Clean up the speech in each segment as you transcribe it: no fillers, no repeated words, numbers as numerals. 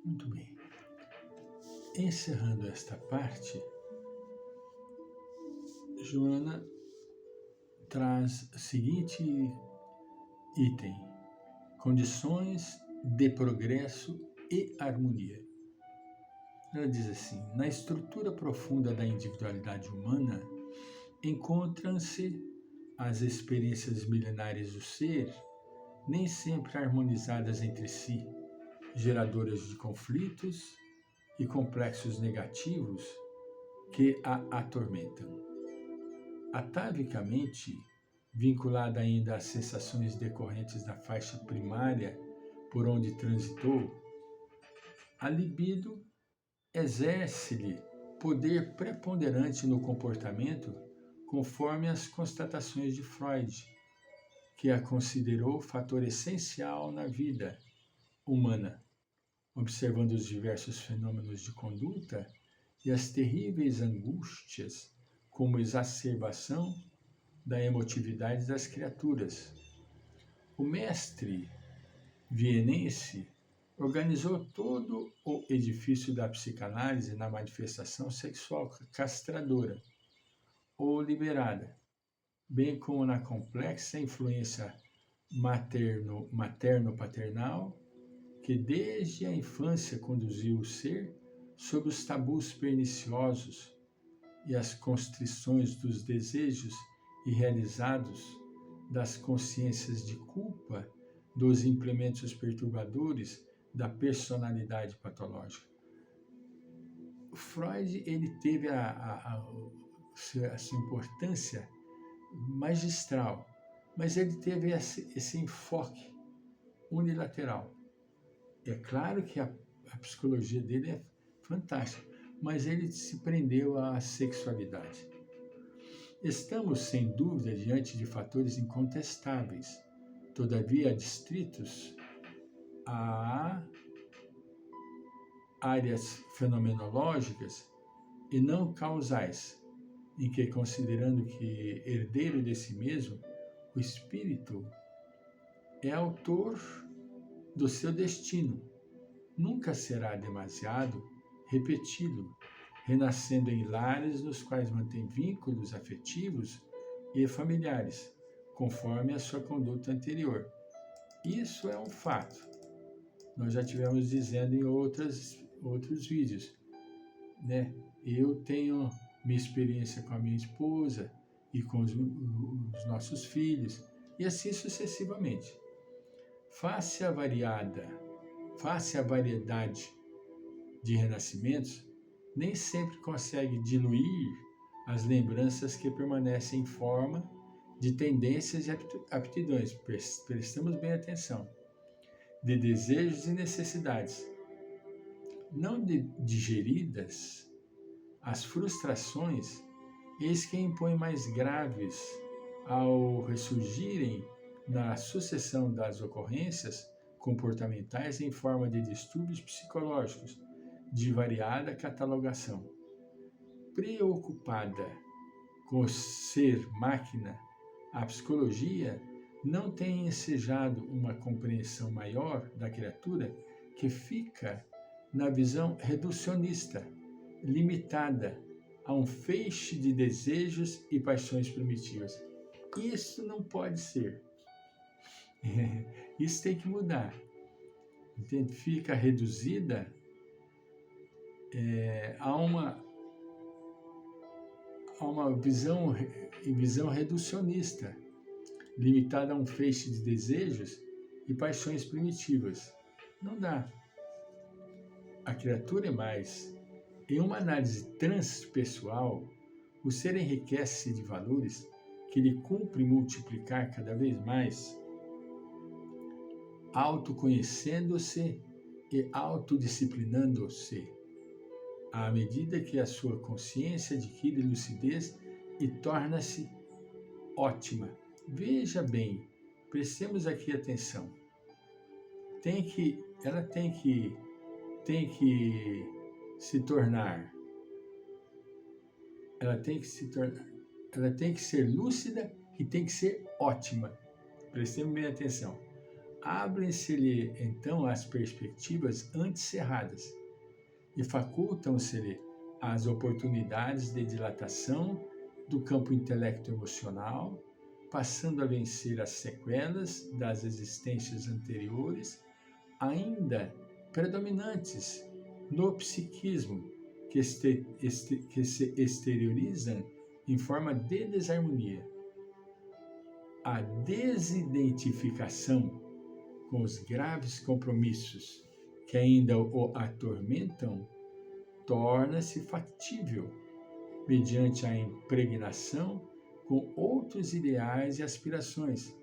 Muito bem. Encerrando esta parte, Joana traz o seguinte item: condições de progresso e harmonia. Ela diz assim: na estrutura profunda da individualidade humana encontram-se as experiências milenares do ser, nem sempre harmonizadas entre si, geradoras de conflitos e complexos negativos que a atormentam. Atavicamente, vinculada ainda às sensações decorrentes da faixa primária por onde transitou, a libido exerce-lhe poder preponderante no comportamento conforme as constatações de Freud, que a considerou fator essencial na vida humana, observando os diversos fenômenos de conduta e as terríveis angústias como exacerbação da emotividade das criaturas. O mestre vienense organizou todo o edifício da psicanálise na manifestação sexual castradora ou liberada, bem como na complexa influência materno-paternal que desde a infância conduziu o ser sob os tabus perniciosos e as constrições dos desejos irrealizados, das consciências de culpa, dos implementos perturbadores da personalidade patológica. Freud ele teve a sua importância magistral, mas ele teve esse enfoque unilateral. É claro que a psicologia dele é fantástica, mas ele se prendeu à sexualidade. Estamos, sem dúvida, diante de fatores incontestáveis, todavia adstritos a áreas fenomenológicas e não causais, em que, considerando que herdeiro de si mesmo, o espírito é autor do seu destino, nunca será demasiado repeti-lo, renascendo em lares nos quais mantém vínculos afetivos e familiares, conforme a sua conduta anterior. Isso é um fato. Nós já tivemos dizendo em outros vídeos, né? Eu tenho minha experiência com a minha esposa e com os nossos filhos, e assim sucessivamente. Face à variedade de renascimentos, nem sempre consegue diluir as lembranças que permanecem em forma de tendências e aptidões. Prestamos bem atenção. De desejos e necessidades. Não digeridas, as frustrações, eis que impõem mais graves ao ressurgirem na sucessão das ocorrências comportamentais em forma de distúrbios psicológicos de variada catalogação. Preocupada com o ser máquina, a psicologia não tem ensejado uma compreensão maior da criatura que fica na visão reducionista, limitada a um feixe de desejos e paixões primitivas. Isso não pode ser. Isso tem que mudar. Entende? Fica reduzida a uma visão reducionista, limitada a um feixe de desejos e paixões primitivas. Não dá. A criatura é mais. Em uma análise transpessoal, o ser enriquece de valores que lhe cumpre multiplicar cada vez mais, autoconhecendo-se e autodisciplinando-se, à medida que a sua consciência adquire lucidez e torna-se ótima. Veja bem, prestemos aqui atenção. Ela tem que se tornar, ela tem que ser lúcida e tem que ser ótima. Prestemos bem atenção. abrem-se-lhe então as perspectivas antes cerradas e facultam-se-lhe as oportunidades de dilatação do campo intelecto-emocional, passando a vencer as sequelas das existências anteriores, ainda predominantes no psiquismo, que se exteriorizam em forma de desarmonia. A desidentificação com os graves compromissos que ainda o atormentam torna-se factível mediante a impregnação com outros ideais e aspirações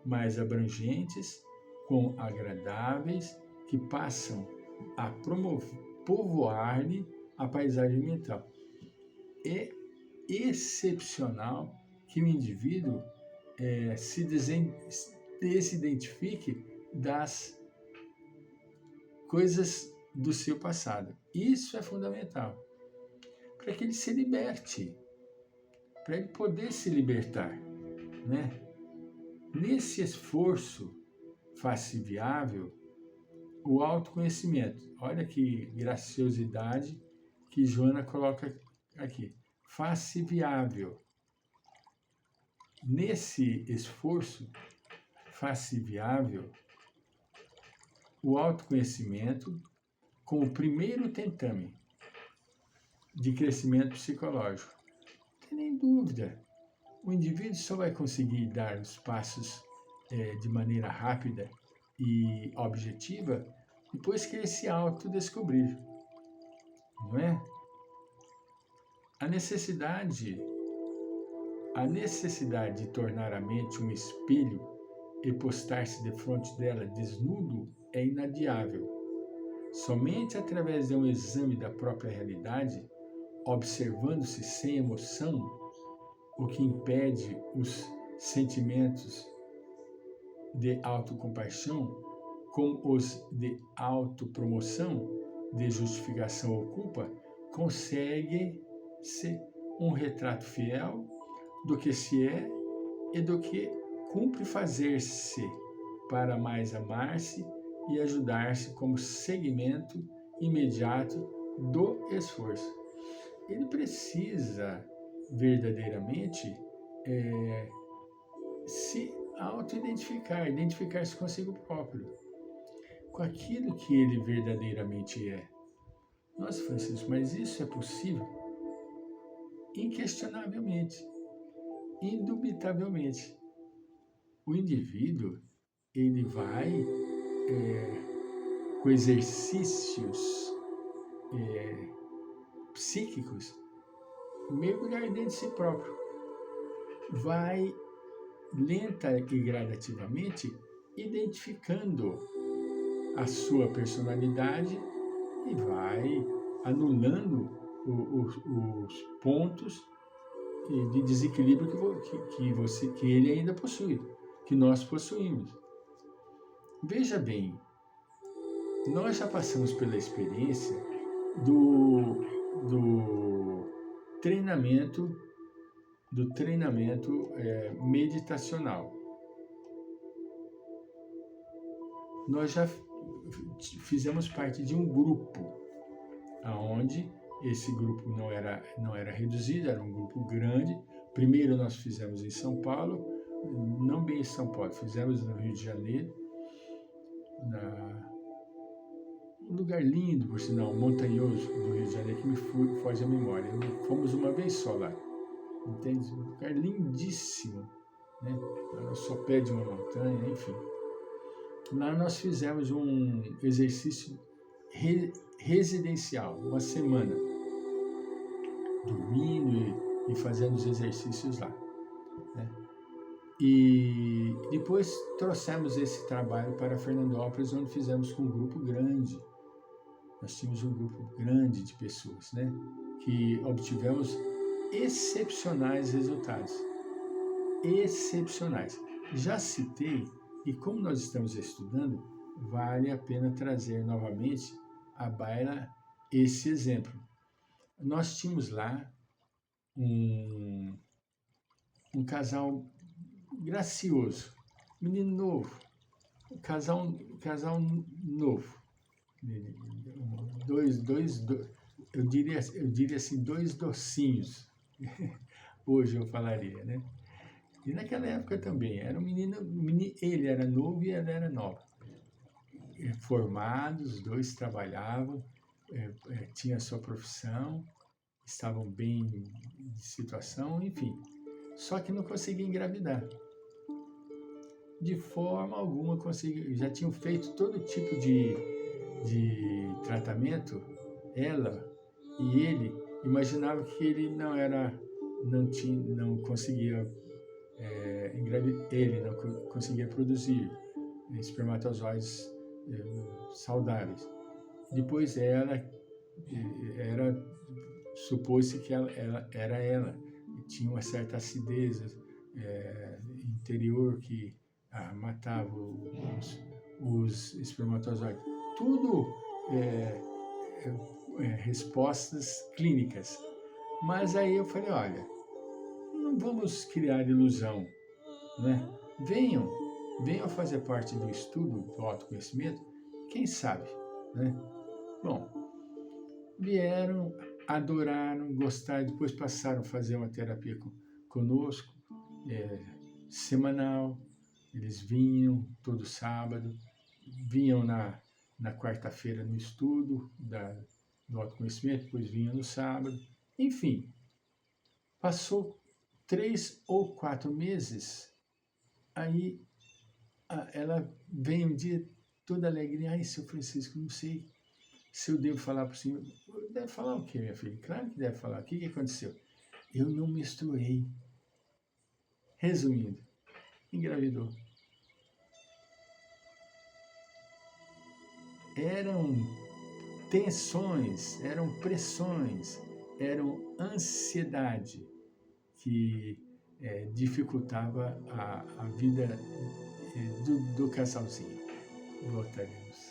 mais abrangentes, com agradáveis, que passam a povoar-lhe a paisagem mental. É excepcional que o indivíduo se desidentifique das coisas do seu passado. Isso é fundamental para que ele se liberte, para ele poder se libertar, né? Nesse esforço fácil e viável, o autoconhecimento. Olha que graciosidade que Joana coloca aqui. Fácil e viável. Nesse esforço fácil e viável, o autoconhecimento com o primeiro tentame de crescimento psicológico. Não tem nem dúvida. O indivíduo só vai conseguir dar os passos de maneira rápida e objetiva depois que ele se autodescobrir. Não é? A necessidade de tornar a mente um espelho e postar-se defronte dela desnudo é inadiável. Somente através de um exame da própria realidade, observando-se sem emoção, o que impede os sentimentos de autocompaixão com os de autopromoção, de justificação ou culpa, consegue-se um retrato fiel do que se é e do que cumpre fazer-se para mais amar-se e ajudar-se como segmento imediato do esforço. Ele precisa verdadeiramente se auto-identificar, identificar-se consigo próprio, com aquilo que ele verdadeiramente é. Nossa, Francisco, mas isso é possível? Inquestionavelmente, indubitavelmente. O indivíduo, ele vai, com exercícios psíquicos, mergulhar dentro de si próprio. Vai, lenta e gradativamente, identificando a sua personalidade e vai anulando os pontos de desequilíbrio que ele ainda possui, que nós possuímos. Veja bem, nós já passamos pela experiência do treinamento meditacional. Nós já fizemos parte de um grupo, onde esse grupo não era reduzido, era um grupo grande. Primeiro nós fizemos em São Paulo, não bem em São Paulo, fizemos no Rio de Janeiro, um lugar lindo, por sinal, montanhoso do Rio de Janeiro, que me foge a memória. Fomos uma vez só lá, entende? Um lugar lindíssimo, né? No sopé de uma montanha, enfim. Lá nós fizemos um exercício residencial, uma semana, dormindo e fazendo os exercícios lá, né? E depois trouxemos esse trabalho para Fernandópolis, onde fizemos com um grupo grande. Nós tínhamos um grupo grande de pessoas, né? Que obtivemos excepcionais resultados. Excepcionais. Já citei, e como nós estamos estudando, vale a pena trazer novamente à baila esse exemplo. Nós tínhamos lá um casal gracioso, menino novo, casal novo. Eu diria assim, dois docinhos. Hoje eu falaria, né? E naquela época também, era um menino, ele era novo e ela era nova. Formados, os dois trabalhavam, tinham a sua profissão, estavam bem de situação, enfim. Só que não conseguia engravidar. De forma alguma conseguia. Já tinham feito todo tipo de tratamento, ela e ele imaginavam que ele não conseguia engravidar, ele não conseguia produzir espermatozoides saudáveis. Depois supôs-se que ela era ela, tinha uma certa acidez interior que matava os espermatozoides. Tudo respostas clínicas. Mas aí eu falei, olha, não vamos criar ilusão, né? Venham fazer parte do estudo do autoconhecimento, quem sabe, né? Bom, vieram, adoraram, gostaram, depois passaram a fazer uma terapia conosco, semanal. Eles vinham todo sábado, vinham na quarta-feira no estudo do autoconhecimento, depois vinham no sábado. Enfim, passou 3 ou 4 meses, aí ela vem um dia toda alegre. Ai, seu Francisco, não sei se eu devo falar para o senhor. Deve falar o quê, minha filha? Claro que deve falar. O que aconteceu? Eu não menstruei. Resumindo, engravidou. Eram tensões, eram pressões, eram ansiedade que dificultava a vida do casalzinho. Voltaremos.